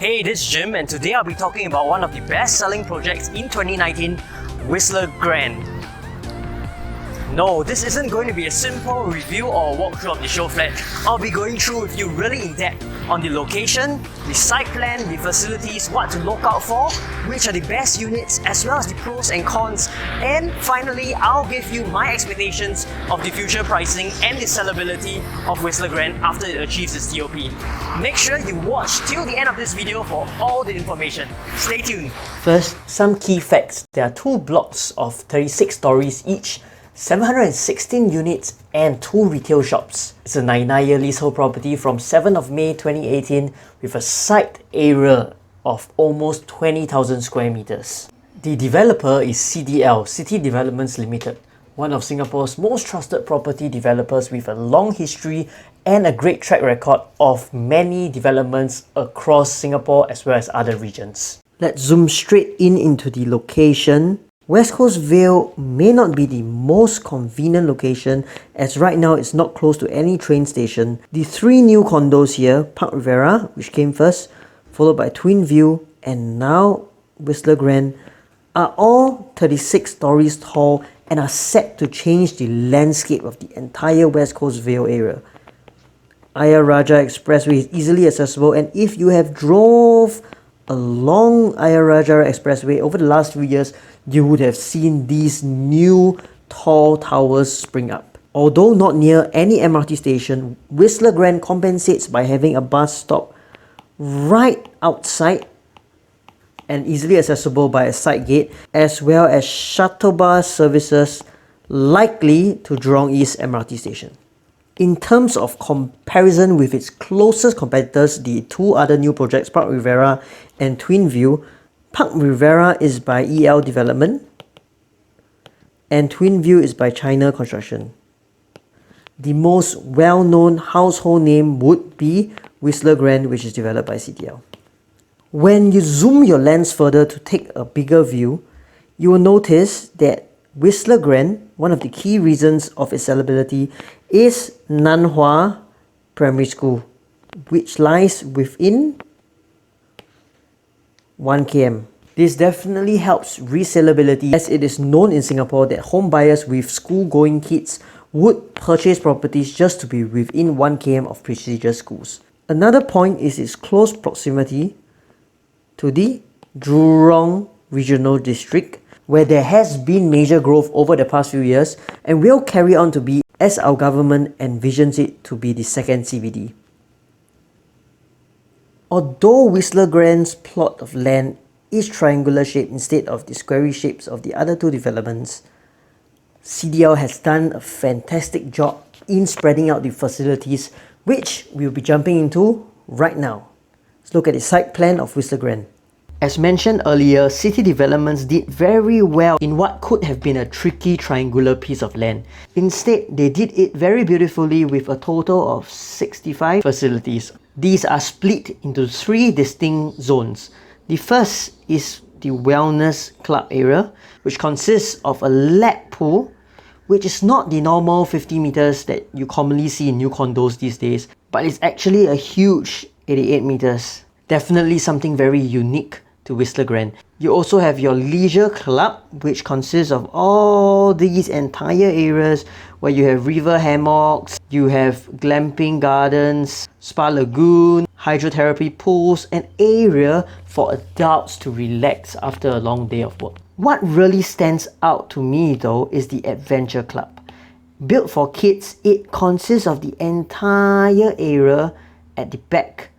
Hey, this is Jim, and today I'll be talking about one of the best-selling projects in 2019, Whistler Grand. No, this isn't going to be a simple review or walkthrough of the Showflat. I'll be going through with you really in depth on the location, the site plan, the facilities, what to look out for, which are the best units, as well as the pros and cons, and finally, I'll give you my expectations of the future pricing and the sellability of Whistler Grand after it achieves its TOP. Make sure you watch till the end of this video for all the information. Stay tuned. First, some key facts. There are two blocks of 36 stories each, 716 units and 2 retail shops. It's a 99-year leasehold property from 7th of May 2018 with a site area of almost 20,000 square meters. The developer is CDL, City Developments Limited, one of Singapore's most trusted property developers with a long history and a great track record of many developments across Singapore as well as other regions. Let's zoom straight into the location. West Coast Vale may not be the most convenient location as right now it's not close to any train station. The 3 new condos here, Park Rivera, which came first, followed by Twin View, and now Whistler Grand, are all 36 stories tall and are set to change the landscape of the entire West Coast Vale area. Ayer Rajah Expressway is easily accessible, and if you have drove along Ayer Rajah Expressway over the last few years, you would have seen these new tall towers spring up. Although not near any MRT station, Whistler Grand compensates by having a bus stop right outside and easily accessible by a side gate, as well as shuttle bus services likely to Jurong East MRT station. In terms of comparison with its closest competitors, the 2 other new projects, Park Rivera and Twin View, Park Rivera is by EL Development and Twin View is by China Construction. The most well-known household name would be Whistler Grand, which is developed by CDL. When you zoom your lens further to take a bigger view, you will notice that Whistler Grand, one of the key reasons of its sellability, is Nanhua Primary School, which lies within 1 km. This definitely helps resellability, as it is known in Singapore that home buyers with school-going kids would purchase properties just to be within 1 km of prestigious schools. Another point is its close proximity to the Jurong Regional District, where there has been major growth over the past few years and will carry on to be as our government envisions it to be the second CBD. Although Whistler Grand's plot of land is triangular shaped instead of the squarish shapes of the other 2 developments, CDL has done a fantastic job in spreading out the facilities, which we'll be jumping into right now. Let's look at the site plan of Whistler Grand. As mentioned earlier, City Developments did very well in what could have been a tricky triangular piece of land. Instead, they did it very beautifully with a total of 65 facilities. These are split into 3 distinct zones. The first is the Wellness Club area, which consists of a lap pool, which is not the normal 50 meters that you commonly see in new condos these days, but it's actually a huge 88 meters. Definitely something very unique to Whistler Grand. You also have your leisure club, which consists of all these entire areas where you have river hammocks, you have glamping gardens, spa lagoon, hydrotherapy pools, an area for adults to relax after a long day of work. What really stands out to me though is the Adventure Club. Built for kids, it consists of the entire area at the back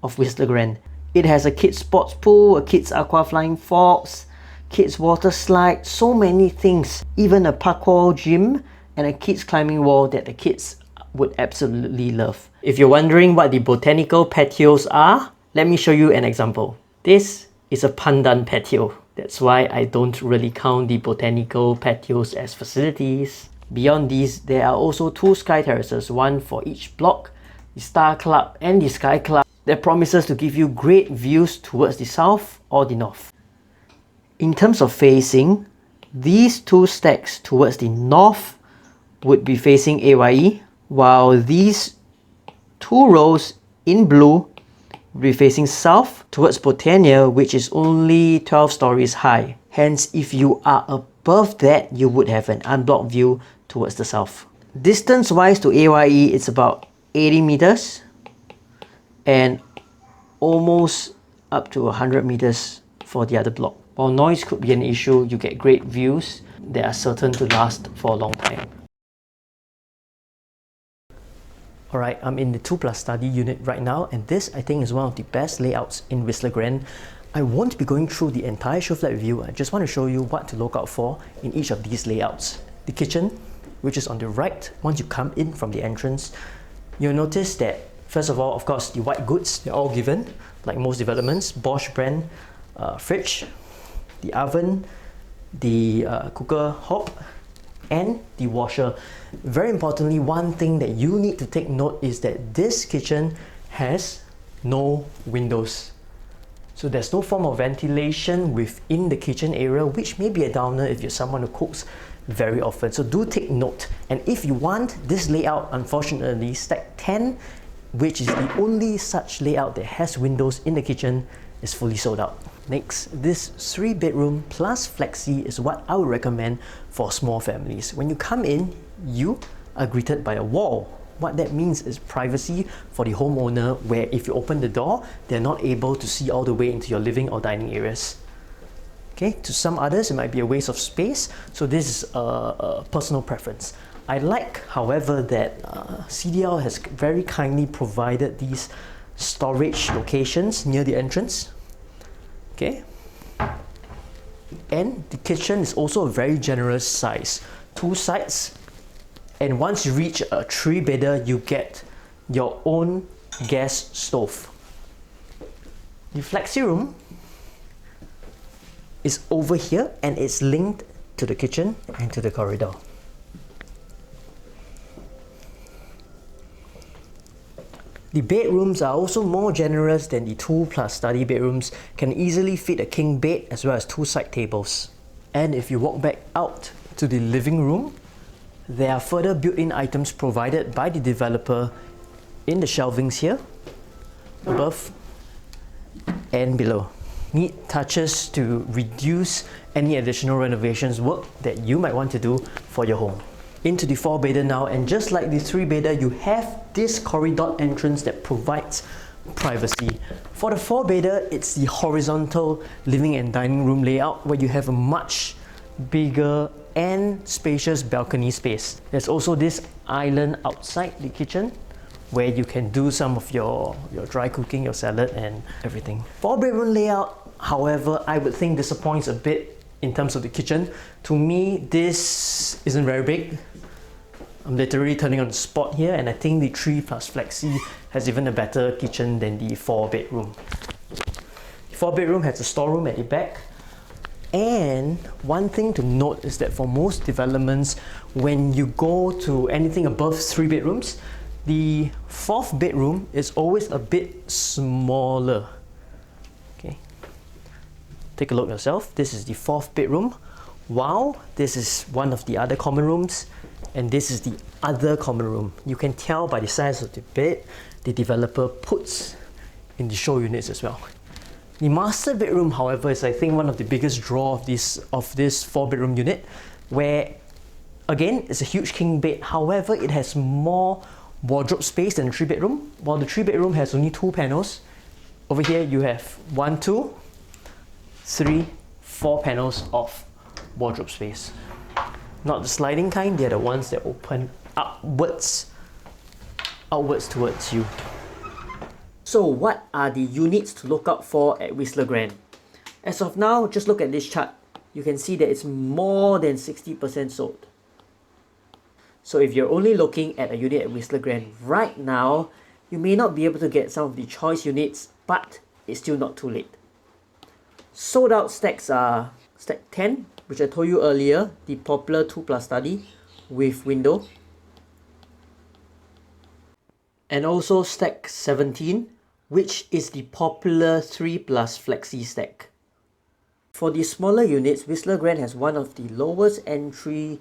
of Whistler Grand. It has a kids sports pool, a kids aqua flying fox, kids water slide, so many things. Even a parkour gym and a kids climbing wall that the kids would absolutely love. If you're wondering what the botanical patios are, let me show you an example. This is a pandan patio. That's why I don't really count the botanical patios as facilities. Beyond these, there are also 2 sky terraces, one for each block, the Star Club and the Sky Club, that promises to give you great views towards the south or the north. In terms of facing, these 2 stacks towards the north would be facing AYE, while these 2 rows in blue will be facing south towards Botania, which is only 12 stories high. Hence, if you are above that, you would have an unblocked view towards the south. Distance-wise to AYE, it's about 80 meters and almost up to 100 meters for the other block. While noise could be an issue, you get great views that are certain to last for a long time. Alright, I'm in the 2+ study unit right now, and this I think is one of the best layouts in Whistler Grand. I won't be going through the entire Showflat review, I just want to show you what to look out for in each of these layouts. The kitchen, which is on the right, once you come in from the entrance, you'll notice that first of all, of course, the white goods, they're all given, like most developments, Bosch brand fridge, the oven, the cooker hob, and the washer. Very importantly, one thing that you need to take note is that this kitchen has no windows. So there's no form of ventilation within the kitchen area, which may be a downer if you're someone who cooks very often. So do take note. And if you want this layout, unfortunately, stack 10, which is the only such layout that has windows in the kitchen, is fully sold out. Next, this 3-bedroom plus flexi is what I would recommend for small families. When you come in, you are greeted by a wall. What that means is privacy for the homeowner, where if you open the door, they're not able to see all the way into your living or dining areas. Okay, to some others, it might be a waste of space, so this is a personal preference. I like, however, that CDL has very kindly provided these storage locations near the entrance. Okay, and the kitchen is also a very generous size, 2 sides, and once you reach a 3-bedder, you get your own gas stove. The flexi room is over here and it's linked to the kitchen and to the corridor. The bedrooms are also more generous than the 2+ study bedrooms, can easily fit a king bed as well as 2 side tables. And if you walk back out to the living room, there are further built-in items provided by the developer in the shelvings here, above and below. Neat touches to reduce any additional renovations work that you might want to do for your home. Into the 4-bedder now, and just like the 3-bedder, you have this corridor entrance that provides privacy. For the 4-bedder, it's the horizontal living and dining room layout where you have a much bigger and spacious balcony space. There's also this island outside the kitchen where you can do some of your dry cooking, your salad and everything. 4-bedroom layout, however, I would think disappoints a bit in terms of the kitchen. To me, this isn't very big. I'm literally turning on the spot here, and I think the 3+ flexi has even a better kitchen than the 4-bedroom. The 4-bedroom has a storeroom at the back. And one thing to note is that for most developments, when you go to anything above 3 bedrooms, the 4th bedroom is always a bit smaller. Okay, take a look yourself. This is the 4th bedroom. Wow, this is one of the other common rooms, and this is the other common room. You can tell by the size of the bed the developer puts in the show units as well. The master bedroom, however, is I think one of the biggest draw of this 4-bedroom unit, where again it's a huge king bed. However, it has more wardrobe space than the 3-bedroom. While the 3-bedroom has only 2 panels, over here you have 1, 2, 3, 4 panels of wardrobe space. Not the sliding kind, they're the ones that open outwards towards you. So what are the units to look out for at Whistler Grand? As of now, just look at this chart. You can see that it's more than 60% sold. So if you're only looking at a unit at Whistler Grand right now, you may not be able to get some of the choice units, but it's still not too late. Sold out stacks are stack 10, which I told you earlier, the popular 2+ study with window. And also stack 17, which is the popular 3+ flexi stack. For the smaller units, Whistler Grand has one of the lowest entry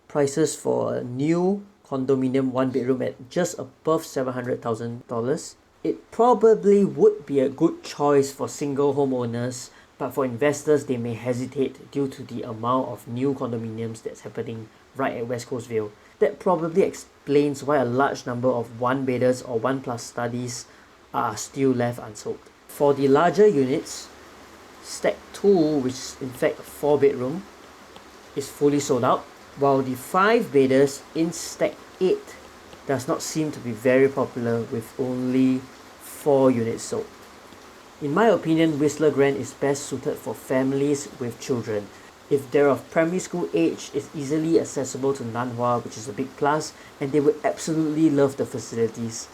prices for a new condominium 1-bedroom at just above $700,000. It probably would be a good choice for single homeowners, but for investors they may hesitate due to the amount of new condominiums that's happening right at West Coast Vale. That probably explains why a large number of one-bedders or one-plus studies are still left unsold. For the larger units, Stack 2, which is in fact a 4-bedroom, is fully sold out, while the 5-bedders in Stack 8 does not seem to be very popular with only 4 units sold. In my opinion, Whistler Grange is best suited for families with children. If they're of primary school age, it's easily accessible to Nanhua, which is a big plus, and they would absolutely love the facilities.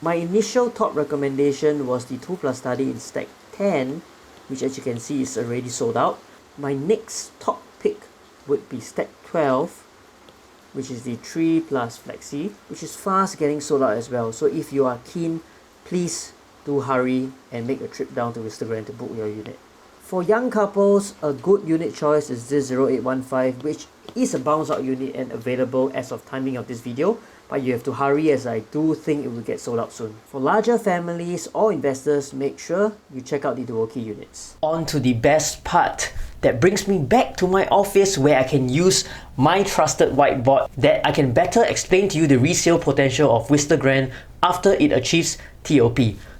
My initial top recommendation was the 2+ study in Stack 10, which as you can see is already sold out. My next top pick would be Stack 12, which is the 3+ Flexi, which is fast getting sold out as well. So if you are keen, please do hurry and make a trip down to Whistler Grange to book your unit. For young couples, a good unit choice is this 0815, which is a bounce out unit and available as of timing of this video, but you have to hurry as I do think it will get sold out soon. For larger families or investors, make sure you check out the dual key units. On to the best part. That brings me back to my office where I can use my trusted whiteboard that I can better explain to you the resale potential of Whistler Grange after it achieves TOP.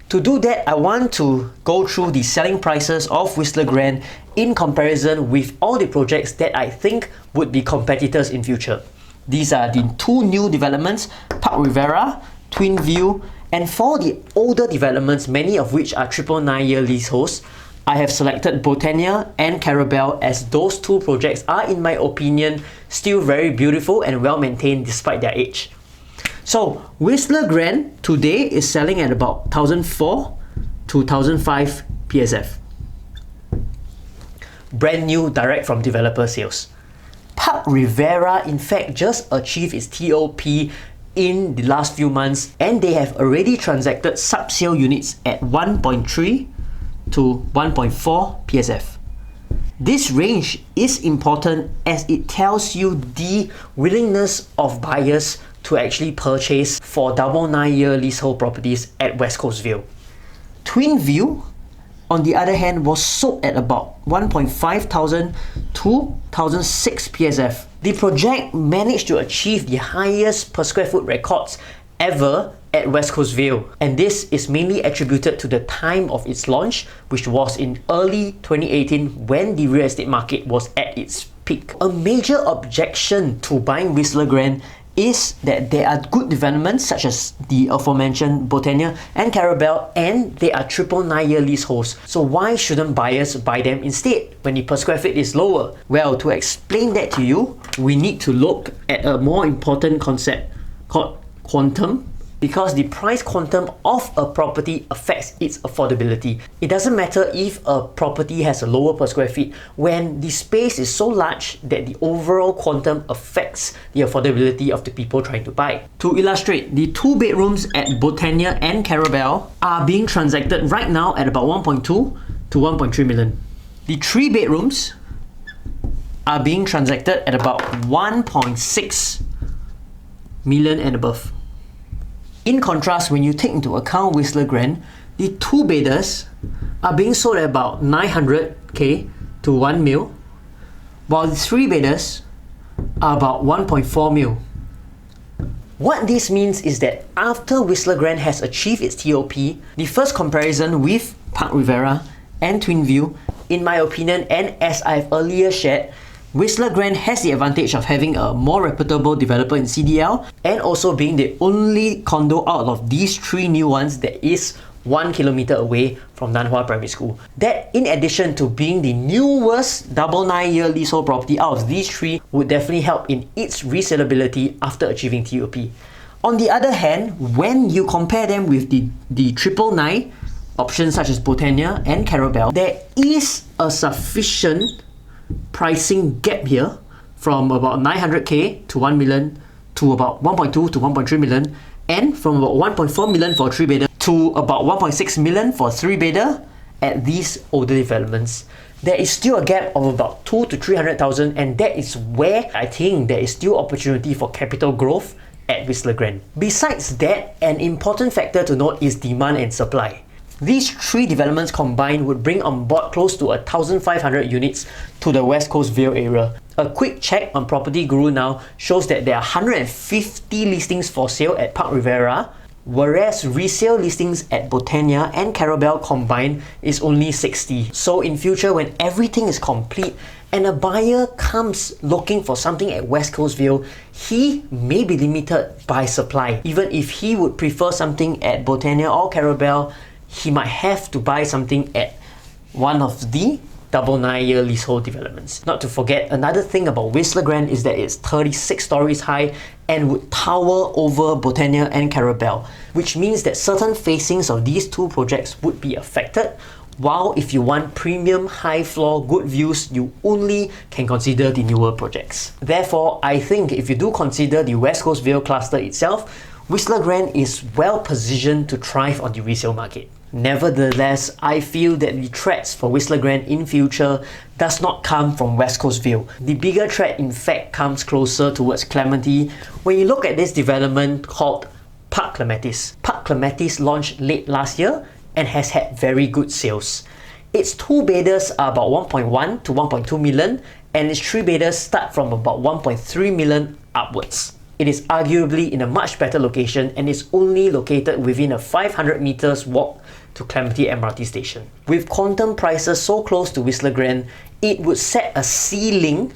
To do that, I want to go through the selling prices of Whistler Grange in comparison with all the projects that I think would be competitors in future. These are the 2 new developments, Park Rivera, Twin View, and for the older developments, many of which are 999-year leaseholds, I have selected Botania and Carabel as those 2 projects are, in my opinion, still very beautiful and well maintained despite their age. So Whistler Grange today is selling at about 1,004 to 1,005 PSF. Brand new direct from developer sales. Park Rivera in fact just achieved its TOP in the last few months, and they have already transacted sub-sale units at 1.3 to 1.4 PSF. This range is important as it tells you the willingness of buyers to actually purchase for 999-year leasehold properties at West Coast Vale. Twin View, on the other hand, was sold at about 1.5 thousand to 1,006 PSF. The project managed to achieve the highest per square foot records ever at West Coast Vale, and this is mainly attributed to the time of its launch, which was in early 2018 when the real estate market was at its peak. A major objection to buying Whistler Grange is that there are good developments such as the aforementioned Botania and Carabel, and they are 999-year leaseholds. So why shouldn't buyers buy them instead when the per square feet is lower? Well, to explain that to you, we need to look at a more important concept called quantum, because the price quantum of a property affects its affordability. It doesn't matter if a property has a lower per square feet when the space is so large that the overall quantum affects the affordability of the people trying to buy. To illustrate, the 2 bedrooms at Botania and Carabel are being transacted right now at about 1.2 to 1.3 million. The 3 bedrooms are being transacted at about 1.6 million and above. In contrast, when you take into account Whistler Grange, the 2-bedders are being sold at about 900k to 1 mil, while the 3-bedders are about 1.4 mil. What this means is that after Whistler Grange has achieved its TOP, the first comparison with Park Rivera and Twin View, in my opinion, and as I've earlier shared, Whistler Grange has the advantage of having a more reputable developer in CDL and also being the only condo out of these 3 new ones that is 1 kilometer away from Nanhua Primary School. That, in addition to being the newest 999-year leasehold property out of these 3, would definitely help in its resellability after achieving TOP. On the other hand, when you compare them with the 999 options such as Botania and Carabel, there is a sufficient pricing gap here from about 900k to 1 million to about 1.2 to 1.3 million, and from about 1.4 million for a 3-bedder to about 1.6 million for a 3-bedder at these older developments. There is still a gap of about 200,000 to 300,000, and that is where I think there is still opportunity for capital growth at Whistler Gren. Besides that, an important factor to note is demand and supply. These three developments combined would bring on board close to 1,500 units to the West Coast Vale area. A quick check on Property Guru now shows that there are 150 listings for sale at Park Rivera, whereas resale listings at Botania and Carabel combined is only 60. So in future, when everything is complete and a buyer comes looking for something at West Coast Vale, he may be limited by supply. Even if he would prefer something at Botania or Carabel, he might have to buy something at one of the double 9-year leasehold developments. Not to forget, another thing about Whistler Gren is that it's 36 stories high and would tower over Botania and Carabel, which means that certain facings of these two projects would be affected, while if you want premium, high floor, good views, you only can consider the newer projects. Therefore, I think if you do consider the West Coast Vale cluster itself, Whistler Gren is well positioned to thrive on the resale market. Nevertheless, I feel that the threats for Whistler Gren in future does not come from West Coast Vale. The bigger threat in fact comes closer towards Clementi when you look at this development called Park Clematis. Park Clematis launched late last year and has had very good sales. Its 2-bedders are about 1.1 to 1.2 million and its 3-bedders start from about 1.3 million upwards. It is arguably in a much better location and is only located within a 500 meters walk to Clementi MRT station. With quantum prices so close to Whistler Gren, it would set a ceiling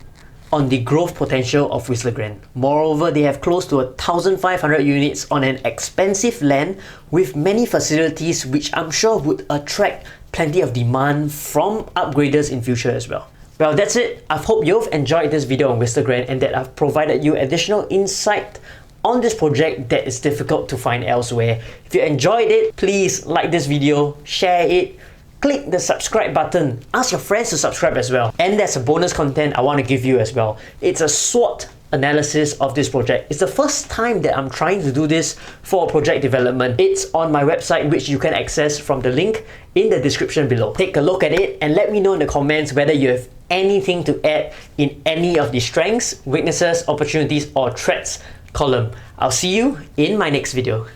on the growth potential of Whistler Gren. Moreover, they have close to 1,500 units on an expensive land with many facilities which I'm sure would attract plenty of demand from upgraders in future as well. Well, that's it. I hope you've enjoyed this video on Whistler Gren and that I've provided you additional insight on this project that is difficult to find elsewhere. If you enjoyed it, please like this video, share it, click the subscribe button, ask your friends to subscribe as well. And there's a bonus content I want to give you as well. It's a SWOT analysis of this project. It's the first time that I'm trying to do this for project development. It's on my website, which you can access from the link in the description below. Take a look at it and let me know in the comments whether you have anything to add in any of the strengths, weaknesses, opportunities or threats column. I'll see you in my next video.